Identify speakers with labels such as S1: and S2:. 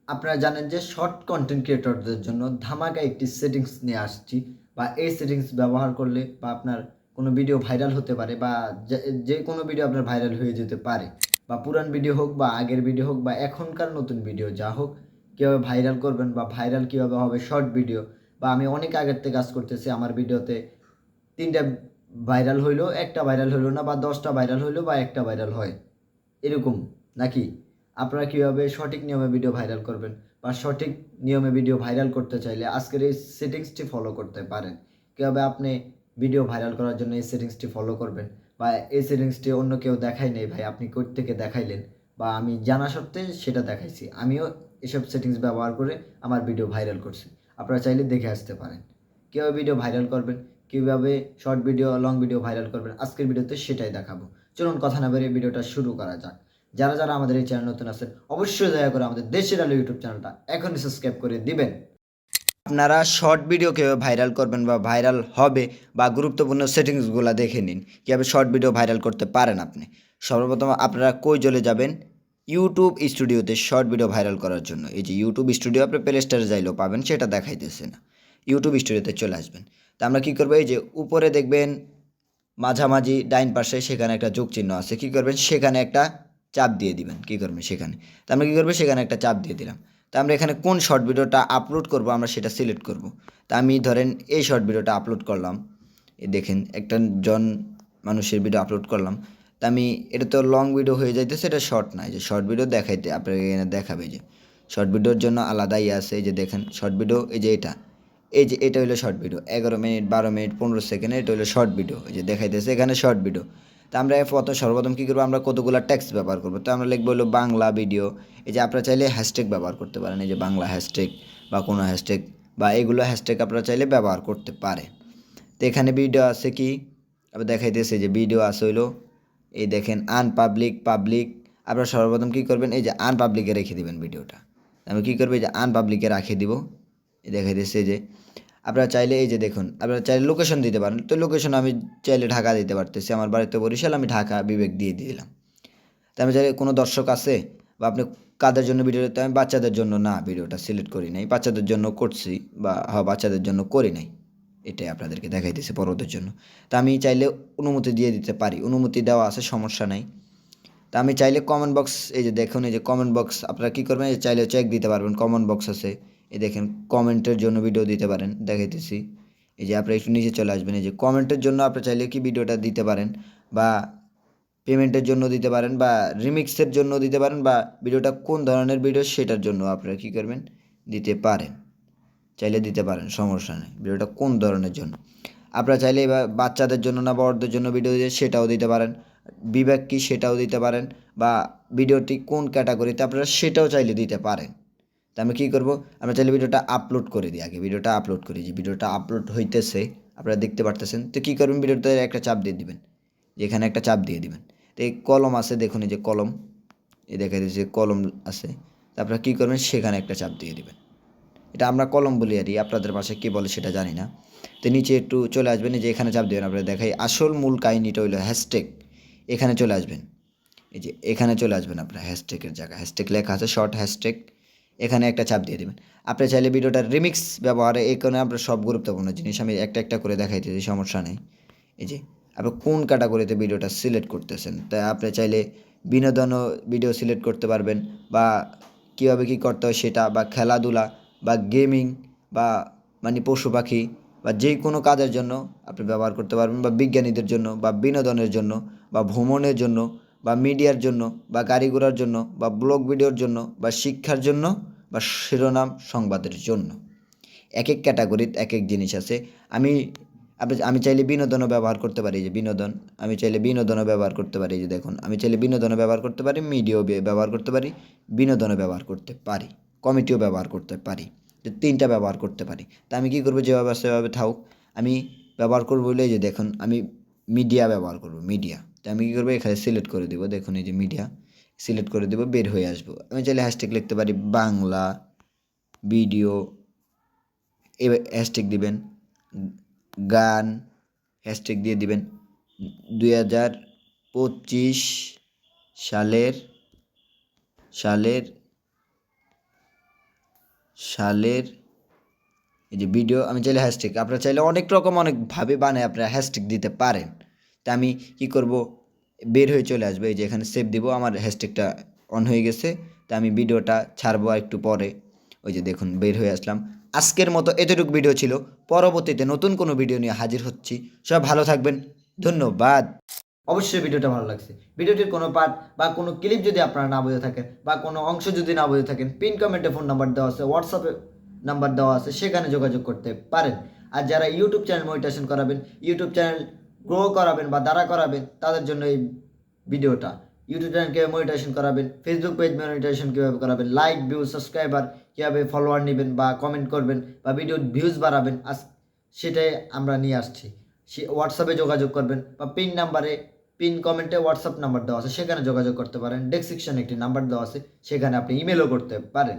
S1: আপনারা জানেন যে শর্ট কন্টেন্ট ক্রিয়েটরদের জন্য ধামাকা একটি সেটিংস নিয়ে আসছি, বা এই সেটিংস ব্যবহার করলে বা আপনার কোনো ভিডিও ভাইরাল হতে পারে, বা যে কোনো ভিডিও আপনার ভাইরাল হয়ে যেতে পারে, বা পুরান ভিডিও হোক বা আগের ভিডিও হোক বা এখনকার নতুন ভিডিও যা হোক, কীভাবে ভাইরাল করবেন বা ভাইরাল কীভাবে হবে শর্ট ভিডিও। বা আমি অনেক আগের থেকে কাজ করতেছি, আমার ভিডিওতে 3টা ভাইরাল হইলো, একটা ভাইরাল হইলো না, বা 10টা ভাইরাল হইলো বা একটা ভাইরাল হয়, এরকম নাকি? আপনারা কীভাবে সঠিক নিয়মে ভিডিও ভাইরাল করবেন বা সঠিক নিয়মে ভিডিও ভাইরাল করতে চাইলে আজকের এই সেটিংসটি ফলো করতে পারেন। কীভাবে আপনি ভিডিও ভাইরাল করার জন্য এই সেটিংসটি ফলো করবেন, বা এই সেটিংসটি অন্য কেউ দেখায় নেই ভাই, আপনি কোথা থেকে দেখাইলেন, বা আমি জানা সত্ত্বে সেটা দেখাইছি। আমিও এসব সেটিংস ব্যবহার করে আমার ভিডিও ভাইরাল করছি। আপনারা চাইলে দেখে আসতে পারেন কীভাবে ভিডিও ভাইরাল করবেন, কীভাবে short video long video viral করবেন। আজকের ভিডিওতে সেটাই দেখাবো। চলুন কথা না বেরিয়ে ভিডিওটা শুরু করা যাক। যারা যারা আমাদের এই চ্যানেল নতুন আছেন অবশ্যই দয়া করে আমাদের দেশের আলো ইউটিউব চ্যানেলটা এখনই সাবস্ক্রাইব করে দিবেন। আপনারা শর্ট ভিডিও কীভাবে ভাইরাল করবেন বা ভাইরাল হবে, বা গুরুত্বপূর্ণ সেটিংসগুলো দেখে নিন কীভাবে শর্ট ভিডিও ভাইরাল করতে পারেন আপনি। সর্বপ্রথম আপনারা কই চলে যাবেন, ইউটিউব স্টুডিওতে শর্ট ভিডিও ভাইরাল করার জন্য। এই যে ইউটিউব স্টুডিও, আপনি প্লে স্টোরে যাইলেও পাবেন, সেটা দেখাইতেছে না। ইউটিউব স্টুডিওতে চলে আসবেন। তা আমরা কী করবো, এই যে উপরে দেখবেন মাঝামাঝি ডাইন পাশে সেখানে একটা যোগ চিহ্ন আছে, কী করবেন সেখানে একটা চাপ দিয়ে দিবেন। কী করবেন সেখানে, তা আমরা কী করবো সেখানে একটা চাপ দিয়ে দিলাম। তা আমরা এখানে কোন শর্ট ভিডিওটা আপলোড করব আমরা সেটা সিলেক্ট করব। তা আমি ধরেন এই শর্ট ভিডিওটা আপলোড করলাম, এই দেখেন একটা মানুষের ভিডিও আপলোড করলাম। তা আমি, এটা তো লং ভিডিও হয়ে যাইতেছে, এটা শর্ট না। এই যে শর্ট ভিডিও দেখাইতে আপনাকে এখানে দেখাবে, যে শর্ট ভিডিওর জন্য আলাদাই আছে। এই যে দেখেন শর্ট ভিডিও, এই যে এটা হলো short video, 11 minute 12 minute 15 second, এটা হলো শর্ট ভিডিও। এই যে দেখাইতেছে এখানে শর্ট ভিডিও। তা আমরা সর্বপ্রথম কী করবো, আমরা কতগুলো টেক্সট ব্যবহার করবো। তো আমরা লিখবো হলো বাংলা ভিডিও। এই যে আপনারা চাইলে হ্যাশট্যাগ ব্যবহার করতে পারেন, এই যে বাংলা হ্যাশট্যাগ বা কোনো হ্যাশট্যাগ, বা এগুলো হ্যাশট্যাগ আপনারা চাইলে ব্যবহার করতে পারেন। তো এখানে ভিডিও আছে কি, আবার দেখাইতেছে যে ভিডিও আছে হইলো, এই দেখেন আনপাবলিক, পাবলিক। আপনারা সর্বপ্রথম কী করবেন, এই যে আনপাবলিকে রেখে দেবেন ভিডিওটা। আমি কী করবো, এই যে আনপাবলিকে রাখে দিব। এই দেখাইতেছে যে আপনারা চাইলে, এই যে দেখুন আপনারা চাইলে লোকেশন দিতে পারেন। তো লোকেশন আমি চাইলে ঢাকা দিতে পারতেছি, আমার বাড়িতে বরিশাল, আমি ঢাকা বিবেক দিয়ে দিলাম। তা আমি চাইলে কোনো দর্শক আছে বা আপনি কাদের জন্য ভিডিওটা, আমি বাচ্চাদের জন্য না ভিডিওটা সিলেক্ট করি নাই, বাচ্চাদের জন্য করছি, বা বাচ্চাদের জন্য করি নাই, এটাই আপনাদেরকে দেখাইতেছি বড়দের জন্য। তা আমি চাইলে অনুমতি দিয়ে দিতে পারি, অনুমতি দেওয়া আছে, সমস্যা নাই। তা আমি চাইলে কমেন্ট বক্স, এই যে দেখুন এই যে কমেন্ট বক্স, আপনারা কী করবেন, চাইলে চেক দিতে পারবেন, কমেন্ট বক্স আছে। এই দেখেন কমেন্টের জন্য ভিডিও দিতে পারেন, দেখাইতেছি। এই যে আপনারা একটু নিচে চলে আসবেন, এই যে কমেন্টের জন্য আপনারা চাইলে কি ভিডিওটা দিতে পারেন, বা পেমেন্টের জন্য দিতে পারেন, বা রিমিক্সের জন্য দিতে পারেন, বা ভিডিওটা কোন ধরনের ভিডিও সেটার জন্য আপনারা কী করবেন, দিতে পারেন। চাইলে দিতে পারেন, সমস্যা নেই। ভিডিওটা কোন ধরনের জন্য আপনারা চাইলে, এবার বাচ্চাদের জন্য না বড়দের জন্য ভিডিও দিয়ে সেটাও দিতে পারেন, বিবেক কী সেটাও দিতে পারেন, বা ভিডিওটি কোন ক্যাটাগরিতে আপনারা সেটাও চাইলে দিতে পারেন। তা আমি কী করবো, আমরা চাইলে ভিডিওটা আপলোড করে দিই, আগে ভিডিওটা আপলোড করি। যে ভিডিওটা আপলোড হইতেছে আপনারা দেখতে পারতেছেন। তো কী করবেন, ভিডিওতে একটা চাপ দিয়ে দিবেন, যেখানে একটা চাপ দিয়ে দিবেন। তো এই কলম আছে দেখুন, এই যে কলম, এই দেখা যাচ্ছে কলম আছে। তা আপনারা কী করবেন, সেখানে একটা চাপ দিয়ে দিবেন। এটা আমরা কলম বলি আর কি, আপনাদের ভাষায় কী বলে সেটা জানি না। তো নিচে একটু চলে আসবেন, এই যে এখানে চাপ দেবেন। আপনারা দেখাই আসল মূল কাহিনিটা হইলো হ্যাশট্যাগ, এখানে চলে আসবেন। এই যে এখানে চলে আসবেন, আপনার হ্যাশট্যাগের জায়গায় হ্যাশট্যাগ লেখা আছে, শর্ট হ্যাশট্যাগ, এখানে একটা চাপ দিয়ে দেবেন। আপনি চাইলে ভিডিওটার রিমিক্স ব্যবহারে, এই কারণে আপনার সব গুরুত্বপূর্ণ জিনিস আমি একটা একটা করে দেখাইতেছি, সমস্যা নেই। এই যে আপনি কোন ক্যাটাগরিতে ভিডিওটা সিলেক্ট করতেছেন, তাই আপনি চাইলে বিনোদনও ভিডিও সিলেক্ট করতে পারবেন, বা কীভাবে কী করতে হয় সেটা, বা খেলাধুলা, বা গেমিং, বা মানে পশু পাখি, বা যে কোনো কাজের জন্য আপনি ব্যবহার করতে পারবেন, বা বিজ্ঞানীদের জন্য, বা বিনোদনের জন্য, বা ভ্রমণের জন্য, বা মিডিয়ার জন্য, বা গাড়ি ঘোড়ার জন্য, বা ব্লগ ভিডিওর জন্য, বা শিক্ষার জন্য, বা শিরোনাম সংবাদের জন্য। এক এক ক্যাটাগরিতে এক এক জিনিস আছে। আমি আমি চাইলে বিনোদনও ব্যবহার করতে পারি, যে বিনোদন, আমি চাইলে বিনোদনও ব্যবহার করতে পারি। যে দেখুন আমি চাইলে বিনোদনও ব্যবহার করতে পারি, মিডিয়াও ব্যবহার করতে পারি, বিনোদনও ব্যবহার করতে পারি, কমিটিও ব্যবহার করতে পারি। যে 3টা ব্যবহার করতে পারি। তা আমি কী করবো, যেভাবে আছে সেভাবে থাকুক, আমি ব্যবহার করবো বলে, যে দেখুন আমি মিডিয়া ব্যবহার করব, মিডিয়া। তো আমি কী করবো, এখানে সিলেক্ট করে দেবো, দেখুন এই যে মিডিয়া সিলেক্ট করে দেবো, বের হয়ে আসবো। আমি চাইলে হ্যাশট্যাগ লিখতে পারি বাংলা ভিডিও, এই হ্যাশট্যাগ দিবেন, গান হ্যাশট্যাগ দিয়ে দিবেন, 2025 সালের সালের এই যে ভিডিও আমি চাইলে হ্যাশট্যাগ, আপনারা চাইলে অনেক রকম অনেকভাবে বানায় আপনারা হ্যাশট্যাগ দিতে পারেন। তা আমি কি করব, বের হয়ে চলে আসবে, এই যে এখানে সেভ দিব, আমার হ্যাশট্যাগটা অন হয়ে গেছে। তা আমি ভিডিওটা ছাড়বো একটু পরে। ওই যে দেখুন বের হয়ে আসলাম। আজকের মতো এতটুকু ভিডিও ছিল, পরবর্তীতে নতুন কোনো ভিডিও নিয়ে হাজির হচ্ছি। সব ভালো থাকবেন, ধন্যবাদ। অবশ্যই ভিডিওটা ভালো লাগছে। ভিডিওটির কোনো পার্ট বা কোনো ক্লিপ যদি আপনারা না বুঝে থাকেন বা কোনো অংশ যদি না বুঝে থাকেন, পিন কমেন্টে ফোন নাম্বার দেওয়া আছে, হোয়াটসঅ্যাপে নাম্বার দেওয়া আছে, সেখানে যোগাযোগ করতে পারেন। আর যারা ইউটিউব চ্যানেল মনিটাইজেশন করাবেন, ইউটিউব চ্যানেল গ্রো করাবেন বা দাঁড়া করাবেন, তাদের জন্য এই ভিডিওটা। ইউটিউব চ্যানেল কীভাবে মনিটাইজেশন করাবেন, ফেসবুক পেজ মনিটাইজেশন কীভাবে করাবেন, লাইক ভিউজ সাবস্ক্রাইবার কীভাবে ফলোয়ার নেবেন বা কমেন্ট করবেন বা ভিডিওর ভিউজ বাড়াবেন, সেটাই আমরা নিয়ে আসছি। সে হোয়াটসঅ্যাপে যোগাযোগ করবেন বা পিন কমেন্টে হোয়াটসঅ্যাপ নাম্বার দেওয়া আছে, সেখানে যোগাযোগ করতে পারেন। ডেসক্রিপশনে একটি নাম্বার দেওয়া আছে, সেখানে আপনি ইমেলও করতে পারেন।